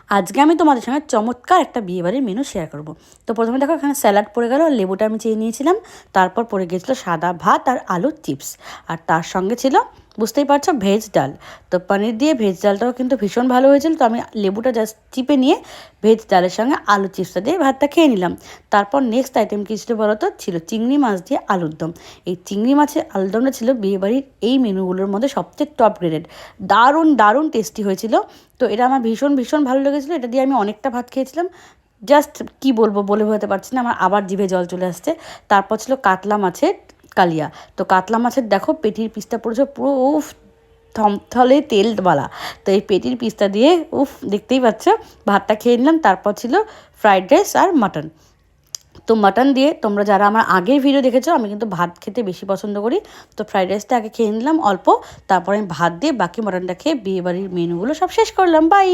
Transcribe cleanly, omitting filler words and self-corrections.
আজকে আমি তোমাদের সঙ্গে চমৎকার একটা বিয়েবাড়ির মেনু শেয়ার করব। তো প্রথমে দেখো এখানে স্যালাড পড়ে গেল, লেবুটা আমি চেয়ে নিয়েছিলাম। তারপর পড়ে গিয়েছিলো সাদা ভাত আর আলুর চিপস। আর তার সঙ্গে ছিল, বুঝতেই পারছো, ভেজ ডাল। তো পনির দিয়ে ভেজ ডালটাও কিন্তু ভীষণ ভালো হয়েছিল। তো আমি লেবুটা জাস্ট চিপে নিয়ে ভেজ ডালের সঙ্গে আলু চিপসটা দিয়ে ভাতটা খেয়ে নিলাম। তারপর নেক্সট আইটেম কী ছিল বলো তো? ছিল চিংড়ি মাছ দিয়ে আলুর দম। এই চিংড়ি মাছের আলুর দমটা ছিল বিয়েবাড়ির এই মেনুগুলোর মধ্যে সবচেয়ে টপ গ্রেডেড। দারুণ দারুণ টেস্টি হয়েছিল। তো এটা আমার ভীষণ ভীষণ ভালো লেগেছিলো। এটা দিয়ে আমি অনেকটা ভাত খেয়েছিলাম। জাস্ট কি বলবো, বলে বোঝাতে পারছি না, আমার আবার জিভে জল চলে আসছে। তারপর ছিল কাতলা মাছের কালিয়া। তো কাতলা মাছের দেখো পেটির পিসটা পড়েছে পুরো উফ, থমথলে তেলওয়ালা। তো এই পেটির পিসটা দিয়ে উফ, দেখতেই পাচ্ছ, ভাতটা খেয়ে নিলাম। তারপর ছিল ফ্রাইড রাইস আর মাটন। তো মাটন দিয়ে তোমরা যারা আমার আগের ভিডিও দেখেছো, আমি কিন্তু ভাত খেতে বেশি পছন্দ করি। তো ফ্রাইড রাইসটা আগে খেয়ে নিলাম অল্প, তারপরে আমি ভাত দিয়ে বাকি মাটনটা খেয়ে বিয়েবাড়ির মেনুগুলো সব শেষ করলাম। বাই।